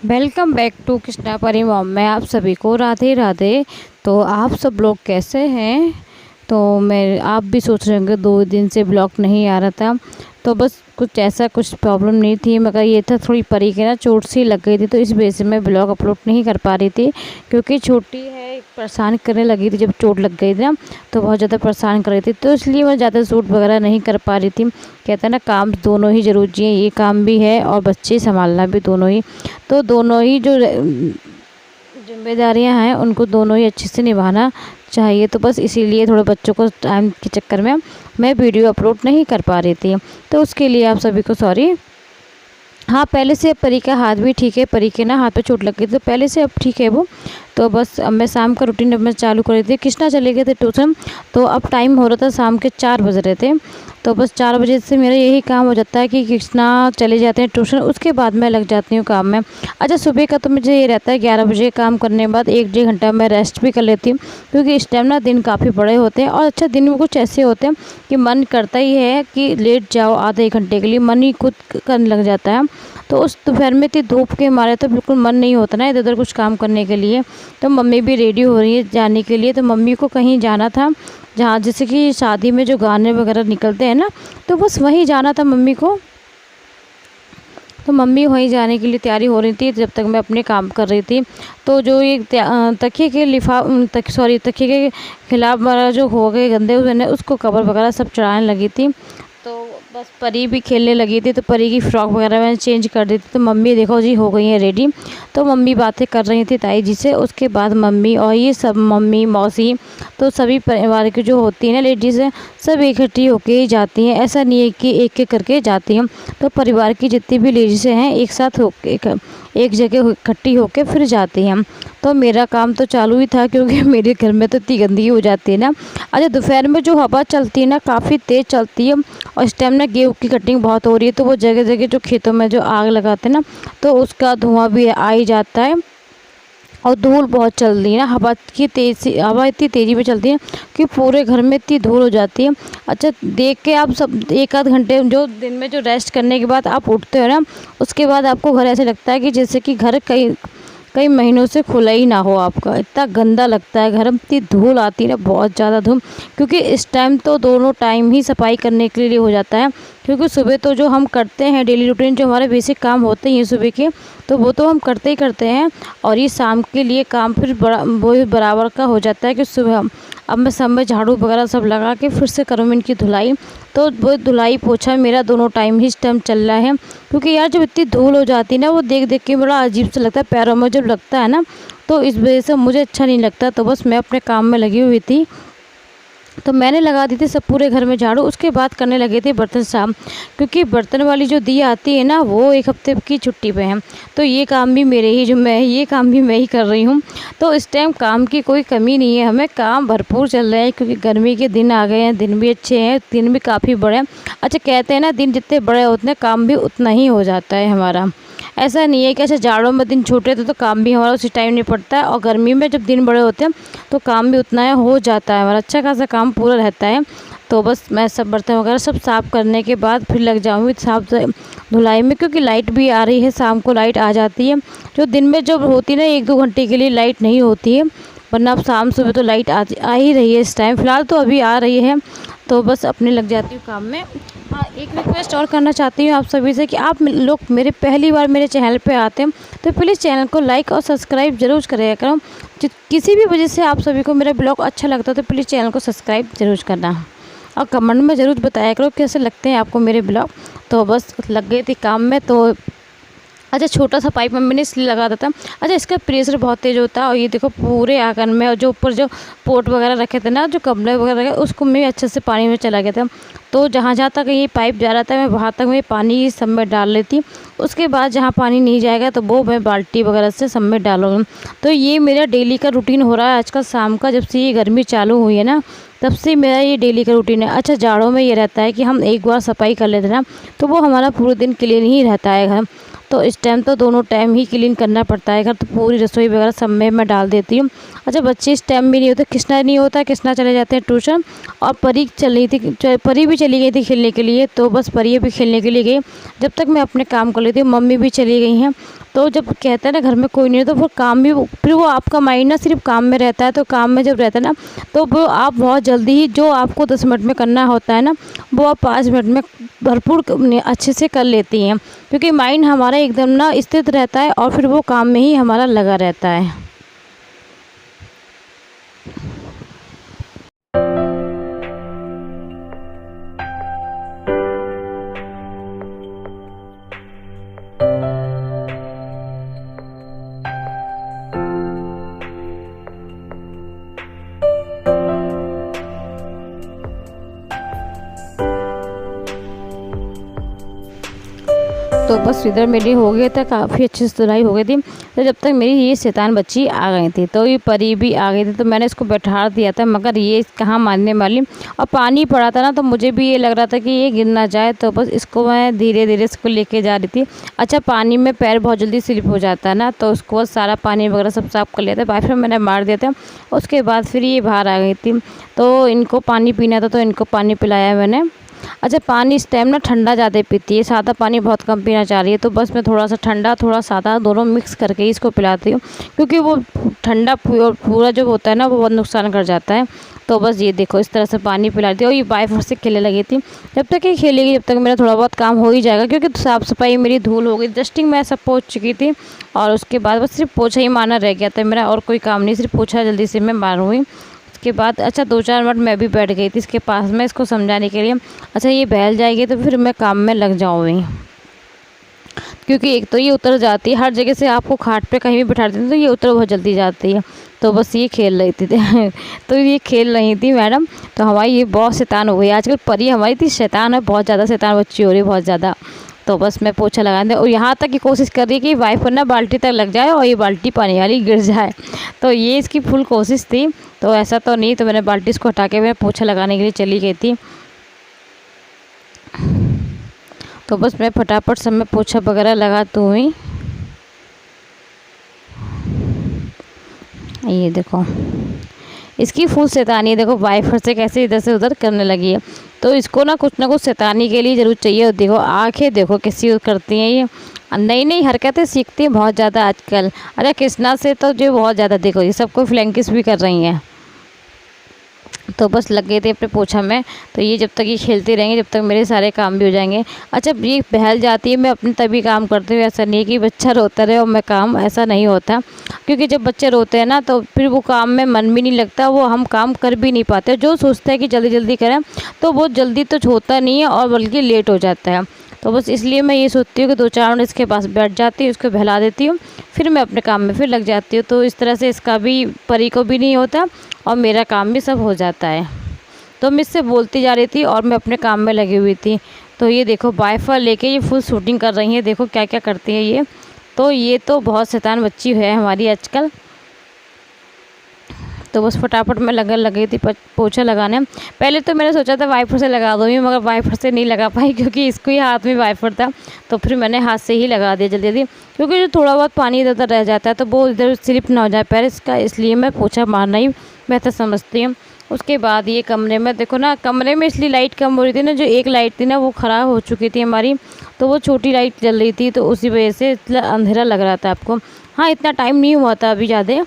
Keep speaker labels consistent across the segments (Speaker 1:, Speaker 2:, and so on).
Speaker 1: Welcome back to Krishna परी mom में आप सभी को राधे राधे। तो आप सब लोग कैसे हैं? तो मैं आप भी सोच रहे होंगे 2 दिन से ब्लॉग नहीं आ रहा था, तो बस कुछ प्रॉब्लम नहीं थी, मगर ये था थोड़ी परी के ना चोट सी लग गई थी, तो इस वजह से मैं ब्लॉग अपलोड नहीं कर पा रही थी। क्योंकि छोटी है, परेशान करने लगी थी जब चोट लग गई थी ना, तो बहुत ज़्यादा परेशान कर रही थी, तो इसलिए मैं ज़्यादा शूट वगैरह नहीं कर पा रही थी। कहते हैं ना, काम दोनों ही ज़रूरी है, ये काम भी है और बच्चे संभालना भी दोनों ही। तो दोनों ही जो जिम्मेदारियां हैं उनको दोनों ही अच्छे से निभाना चाहिए। तो बस इसीलिए थोड़े बच्चों को टाइम के चक्कर में मैं वीडियो अपलोड नहीं कर पा रही थी, तो उसके लिए आप सभी को सॉरी। हाँ, पहले से अब परी का हाथ भी ठीक है, परी के ना हाथ पे चोट लग गई तो पहले से अब ठीक है वो। तो बस अब मैं शाम का रूटीन अब मैं चालू कर रही थी। कृष्णा चले गए थे ट्यूशन, तो अब टाइम हो रहा था शाम के 4 बज रहे थे। तो बस 4 बजे से मेरा यही काम हो जाता है कि कृष्णा चले जाते हैं ट्यूशन, उसके बाद मैं लग जाती हूँ काम में। अच्छा, सुबह का तो मुझे ये रहता है 11 बजे काम करने के बाद 1-1.5 घंटा मैं रेस्ट भी कर लेती हूँ, क्योंकि इस टाइम ना दिन काफ़ी बड़े होते हैं। और अच्छा, दिन में कुछ ऐसे होते हैं कि मन करता ही है कि लेट जाओ आधे 1 घंटे के लिए, मन ही खुद करने लग जाता है। तो उस दोपहर में इतनी धूप के मारे तो बिल्कुल मन नहीं होता ना इधर उधर कुछ काम करने के लिए। तो मम्मी भी रेडी हो रही है जाने के लिए, तो मम्मी को कहीं जाना था, जहाँ जैसे कि शादी में जो गाने वगैरह निकलते हैं ना, तो बस वहीं जाना था मम्मी को। तो मम्मी वहीं जाने के लिए तैयारी हो रही थी, जब तक मैं अपने काम कर रही थी। तो जो ये तकिए के तकिए के खिलाफ वाला जो हो गए गंदे हुए उसको कवर वगैरह सब चढ़ाने लगी थी। तो बस परी भी खेलने लगी थी, तो परी की फ्रॉक वगैरह मैंने चेंज कर दी थी। तो मम्मी देखो जी हो गई है रेडी। तो मम्मी बातें कर रही थी ताई जी से, उसके बाद मम्मी और ये सब मम्मी मौसी तो सभी परिवार की जो होती है ना लेडीज़ है, सब इकट्ठी होके ही जाती हैं। ऐसा नहीं है कि एक एक करके जाती हैं। तो परिवार की जितनी भी लेडीज़ हैं एक साथ होके एक जगह इकट्ठी होके फिर जाती हैं। तो मेरा काम तो चालू ही था, क्योंकि मेरे घर में तो इतनी गंदगी हो जाती है ना। अच्छा, दोपहर में जो हवा चलती है ना काफ़ी तेज़ चलती है, और इस टाइम ना गेहूँ की कटिंग बहुत हो रही है, तो वो जगह जगह जो खेतों में जो आग लगाते हैं ना, तो उसका धुआं भी आ ही जाता है। और धूल बहुत चल रही है ना, हवा इतनी तेज़ी में चलती है कि पूरे घर में इतनी धूल हो जाती है। अच्छा, देख के आप सब 1-आध घंटे जो दिन में जो रेस्ट करने के बाद आप उठते हो ना, उसके बाद आपको घर ऐसे लगता है कि जैसे कि घर कई कई महीनों से खुला ही ना हो आपका, इतना गंदा लगता है घर में, इतनी धूल आती है ना, बहुत ज़्यादा धूल। क्योंकि इस टाइम तो दोनों टाइम ही सफाई करने के लिए हो जाता है, क्योंकि सुबह तो जो हम करते हैं डेली रूटीन जो हमारे बेसिक काम होते हैं सुबह के, तो वो तो हम करते ही करते हैं। और ये शाम के लिए काम फिर वो बराबर का हो जाता है कि सुबह अब मैं सब में झाड़ू वगैरह सब लगा के फिर से करूँ इनकी धुलाई। तो वो धुलाई पोछा मेरा दोनों टाइम ही इस टाइम चल रहा है। क्योंकि यार जब इतनी धूल हो जाती है ना, वो देख देख के बड़ा अजीब सा लगता है, पैरों में जब लगता है ना, तो इस वजह से मुझे अच्छा नहीं लगता। तो बस मैं अपने काम में लगी हुई थी, तो मैंने लगा दी थी सब पूरे घर में झाड़ू। उसके बाद करने लगे थे बर्तन साफ, क्योंकि बर्तन वाली जो दी आती है ना, वो 1 हफ्ते की छुट्टी पे है। तो ये काम भी ये काम भी मैं ही कर रही हूँ। तो इस टाइम काम की कोई कमी नहीं है, हमें काम भरपूर चल रहा है, क्योंकि गर्मी के दिन आ गए हैं, दिन भी अच्छे हैं, दिन भी काफ़ी बड़े हैं। अच्छा, कहते हैं ना दिन जितने बड़े होते हैं काम भी उतना ही हो जाता है हमारा। ऐसा नहीं है कि ऐसे जाड़ों में दिन छोटे थे तो काम भी हमारा उसी टाइम नहीं पड़ता है, और गर्मी में जब दिन बड़े होते हैं तो काम भी उतना हो जाता है हमारा, अच्छा खासा काम पूरा रहता है। तो बस मैं सब बर्तन वगैरह सब साफ़ करने के बाद फिर लग जाऊँगी साफ धुलाई में, क्योंकि लाइट भी आ रही है, शाम को लाइट आ जाती है। जो दिन में जब होती है ना 1-2 घंटे के लिए लाइट नहीं होती है, वरना अब शाम सुबह तो लाइट आ ही रही है इस टाइम, फ़िलहाल तो अभी आ रही है। तो बस अपने लग जाती हूँ काम में। हाँ, एक रिक्वेस्ट और करना चाहती हूँ आप सभी से कि आप लोग मेरे पहली बार मेरे चैनल पे आते हैं तो प्लीज़ चैनल को लाइक और सब्सक्राइब ज़रूर करेगा करो। किसी भी वजह से आप सभी को मेरा ब्लॉग अच्छा लगता है तो प्लीज़ चैनल को सब्सक्राइब ज़रूर करना, और कमेंट में ज़रूर बताया करो कैसे लगते हैं आपको मेरे ब्लॉग। तो बस लग गई थी काम में। तो अच्छा, छोटा सा पाइप मम्मी ने इसलिए लगा देता। अच्छा, इसका प्रेशर बहुत तेज़ होता है, और ये देखो पूरे आंगन में, और जो ऊपर जो पोट वगैरह रखे थे ना, जो गमले वगैरह रखे, उसको मैं अच्छे से पानी में चला गया था। तो जहाँ जहाँ तक ये पाइप जा रहा था मैं वहाँ तक मैं पानी सब में डाल लेती। उसके बाद जहाँ पानी नहीं जाएगा तो वो मैं बाल्टी वगैरह से सब में डालूँगी। तो ये मेरा डेली का रूटीन हो रहा है आजकल शाम का, जब से ये गर्मी चालू हुई है ना, तब से मेरा ये डेली का रूटीन है। अच्छा, जाड़ों में ये रहता है कि हम एक बार सफाई कर लेते हैं ना, तो वो हमारा पूरे दिन क्लीन ही रहता है घर। तो इस टाइम तो दोनों टाइम ही क्लीन करना पड़ता है घर, तो पूरी रसोई वगैरह सब में मैं डाल देती हूँ। अच्छा बच्चे इस टाइम भी नहीं होते, कृष्णा नहीं होता, कृष्णा चले जाते हैं ट्यूशन, और परी चल रही थी, परी भी चली गई थी खेलने के लिए, तो बस परी भी खेलने के लिए गई। जब तक मैं अपने काम कर लेती हूँ मम्मी भी चली गई हैं। तो जब कहते हैं ना घर में कोई नहीं है तो फिर काम भी, फिर वो आपका माइंड ना सिर्फ काम में रहता है, तो काम में जब रहता है ना तो वो आप बहुत जल्दी ही जो आपको 10 मिनट में करना होता है ना वो आप 5 मिनट में भरपूर अच्छे से कर लेती हैं, क्योंकि माइंड हमारा एकदम ना स्थित रहता है और फिर वो काम में ही हमारा लगा रहता है। तो बस इधर मेरी हो गया था, काफ़ी अच्छी से धुलाई हो गई थी। तो जब तक मेरी ये शैतान बच्ची आ गई थी, तो ये परी भी आ गई थी, तो मैंने इसको बैठा दिया था, मगर ये कहाँ मानने वाली। और पानी पड़ा था ना तो मुझे भी ये लग रहा था कि ये गिर ना जाए, तो बस इसको मैं धीरे धीरे इसको लेके जा रही थी। अच्छा पानी में पैर बहुत जल्दी स्लिप हो जाता है ना, तो उसको बस सारा पानी वगैरह सब साफ कर लिया था, वाइपर मैंने मार दिया था। उसके बाद फिर ये बाहर आ गई थी, तो इनको पानी पीना था, तो इनको पानी पिलाया मैंने। अच्छा पानी इस टाइम ना ठंडा ज़्यादा पीती है, सादा पानी बहुत कम पीना चाह रही है, तो बस मैं थोड़ा सा ठंडा थोड़ा सादा दोनों मिक्स करके ही इसको पिलाती हूँ, क्योंकि वो ठंडा पूरा जो होता है ना वो बहुत नुकसान कर जाता है। तो बस ये देखो इस तरह से पानी पिला दी, और ये वाइपर से खेलने लगी थी। जब तक ये खेलेगी जब तक मेरा थोड़ा बहुत काम हो ही जाएगा, क्योंकि साफ़ सफाई मेरी धूल हो गई, डस्टिंग मैं सब पहुँच चुकी थी, और उसके बाद बस सिर्फ पोछा ही मारना रह गया था मेरा, और कोई काम नहीं, सिर्फ पोछा जल्दी से मैं मारूँगी। उसके बाद अच्छा 2-4 मिनट मैं भी बैठ गई थी इसके पास में इसको समझाने के लिए। अच्छा ये बहल जाएगी तो फिर मैं काम में लग जाऊँगी, क्योंकि एक तो ये उतर जाती है हर जगह से, आपको खाट पे कहीं भी बिठा देते हैं तो ये उतर बहुत जल्दी जाती है। तो बस ये खेल रही थी तो ये खेल रही थी मैडम, तो हमारी ये बहुत शैतान हो गई आजकल, परी हमारी थी शैतान है, बहुत ज़्यादा शैतान बच्ची हो रही है बहुत ज़्यादा। तो बस मैं पोछा लगा दे, और यहाँ तक की कोशिश कर रही है कि वाइपर ना बाल्टी तक लग जाए और ये बाल्टी पानी वाली गिर जाए, तो ये इसकी फुल कोशिश थी। तो ऐसा तो नहीं, तो मैंने बाल्टी इसको हटा के मैं पोछा लगाने के लिए चली गई थी। तो बस मैं फटाफट सब में पोछा वगैरह लगा दूँगी। ये देखो इसकी फुल शैतानी है, देखो वाइपर से कैसे इधर से उधर करने लगी है, तो इसको ना कुछ शैतानी के लिए ज़रूर चाहिए। और देखो आंखें देखो कैसी करती हैं, ये नई नई हरकतें सीखती हैं बहुत ज़्यादा आजकल। अरे कृष्णा से तो जो बहुत ज़्यादा देखो ये सबको फ्लैंकिस भी कर रही हैं। तो बस लग गए थे अपने पोछा में, तो ये जब तक ये खेलते रहेंगे जब तक मेरे सारे काम भी हो जाएंगे। अच्छा ये बहल जाती है मैं अपने तभी काम करती हूँ, ऐसा नहीं है कि बच्चा रोता रहे और मैं काम, ऐसा नहीं होता, क्योंकि जब बच्चे रोते हैं ना तो फिर वो काम में मन भी नहीं लगता, वो हम काम कर भी नहीं पाते। जो सोचते हैं कि जल्दी जल्दी करें तो वो जल्दी तो होता नहीं है और बल्कि लेट हो जाता है। तो बस इसलिए मैं ये सोचती हूँ कि 2-4 मिनट इसके पास बैठ जाती हूँ, उसको बहला देती हूँ, फिर मैं अपने काम में फिर लग जाती हूँ। तो इस तरह से इसका भी, परी को भी नहीं होता और मेरा काम भी सब हो जाता है। तो मैं इससे बोलती जा रही थी और मैं अपने काम में लगी हुई थी। तो ये देखो वाइपर लेके ये फुल शूटिंग कर रही है, देखो क्या क्या करती है ये। तो ये तो बहुत शैतान बच्ची है हमारी आजकल। तो बस फटाफट मैं लगी थी पोछा लगाने। पहले तो मैंने सोचा था वाइपर से लगा दूँगी, मगर वाइपर से नहीं लगा पाई, क्योंकि इसको ही हाथ में वाइपर था, तो फिर मैंने हाथ से ही लगा दिया जल्दी जल्दी, क्योंकि जो थोड़ा बहुत पानी इधर उधर रह जाता है तो वो इधर स्लिप ना हो जाए पैर इसका, इसलिए मैं पोछा मारना ही बेहतर समझती हूँ। उसके बाद ये कमरे में देखो ना, कमरे में इसलिए लाइट कम हो रही थी ना, जो एक लाइट थी ना वो ख़राब हो चुकी थी हमारी, तो वो छोटी लाइट जल रही थी, तो उसी वजह से इतना अंधेरा लग रहा था आपको। हाँ इतना टाइम नहीं हुआ था अभी ज़्यादा।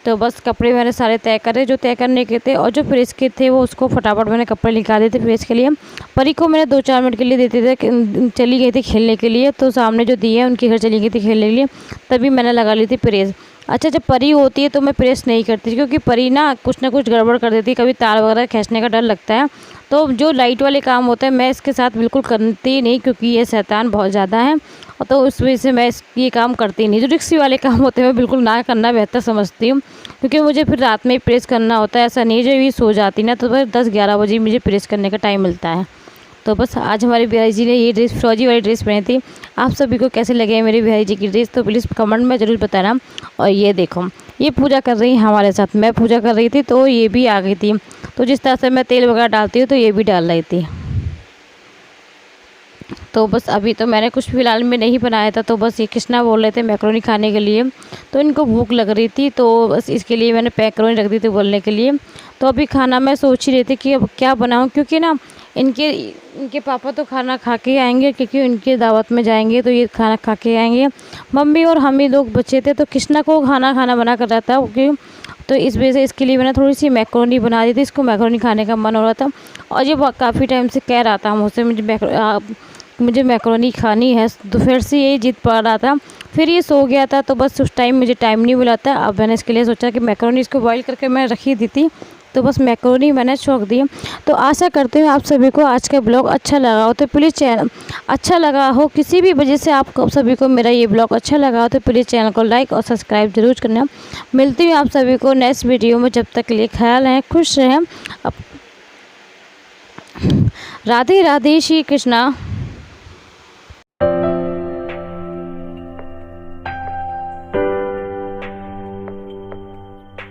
Speaker 1: तो बस कपड़े मैंने सारे तय करे जो तय करने के थे, और जो प्रेस के थे वो उसको फटाफट मैंने कपड़े निकाले थे प्रेस के लिए। परी को मैंने 2-4 मिनट के लिए देते थे, चली गई थी खेलने के लिए, तो सामने जो दी है उनके घर चली गई थी खेलने के लिए, तभी मैंने लगा ली थी प्रेस। अच्छा जब परी होती है तो मैं प्रेस नहीं करती, क्योंकि परी ना कुछ गड़बड़ कर देती है, कभी तार वगैरह खींचने का डर लगता है। तो जो लाइट वाले काम होते हैं मैं इसके साथ बिल्कुल करती नहीं, क्योंकि ये शैतान बहुत ज़्यादा है, और तो उस वजह से मैं ये काम करती नहीं। जो रिक्सी वाले काम होते हैं मैं बिल्कुल ना करना बेहतर समझती हूँ, क्योंकि मुझे फिर रात में ही प्रेस करना होता है। ऐसा नहीं जब ये सो जाती ना तो फिर 10-11 बजे मुझे प्रेस करने का टाइम मिलता है। तो बस आज हमारी बिहारी जी ने ये ड्रेस फ्रॉजी वाली ड्रेस पहनी थी। आप सभी को कैसे लगे मेरी बिहारी जी की ड्रेस, तो प्लीज़ कमेंट में ज़रूर बताना। और ये देखो ये पूजा कर रही है हमारे साथ, मैं पूजा कर रही थी तो ये भी आ गई थी। तो जिस तरह से मैं तेल वगैरह डालती हूँ तो ये भी डाल रही थी। तो बस अभी तो मैंने कुछ फ़िलहाल में नहीं बनाया था, तो बस ये कृष्णा बोल रहे थे मैकरोनी खाने के लिए, तो इनको भूख लग रही थी, तो बस इसके लिए मैंने मैकरोनी रख दी थी बोलने के लिए। तो अभी खाना मैं सोच ही रही थी कि अब क्या बनाऊँ, क्योंकि ना इनके इनके पापा तो खाना खा के आएंगे, क्योंकि उनके दावत में जाएंगे तो ये खाना खा के आएंगे। मम्मी और हम ही लोग बचे थे, तो कृष्णा को खाना बना कर रहा था, क्योंकि तो इस वजह से इसके लिए मैंने थोड़ी सी मैकरोनी बना दी थी। इसको मैकरोनी खाने का मन हो रहा था, और ये काफ़ी टाइम से कह रहा था मुझसे मुझे मैकरोनी खानी है, तो फिर से यही जिद पा रहा था। फिर ये सो गया था, तो बस उस टाइम मुझे टाइम नहीं मिला था। अब मैंने इसके लिए सोचा कि मैकरोनी इसको बॉईल करके मैं रख ही दी थी, तो बस मैकरोनी मैंने छोड़ दी। तो आशा करते हैं आप सभी को आज का ब्लॉग अच्छा लगा हो, तो प्लीज़ चैनल अच्छा लगा हो, किसी भी वजह से आप सभी को मेरा ये ब्लॉग अच्छा लगा हो, तो प्लीज़ चैनल को लाइक और सब्सक्राइब जरूर करना। मिलती हूँ आप सभी को नेक्स्ट वीडियो में, जब तक के लिए ख्याल है, खुश रहें। राधे राधे, श्री कृष्णा।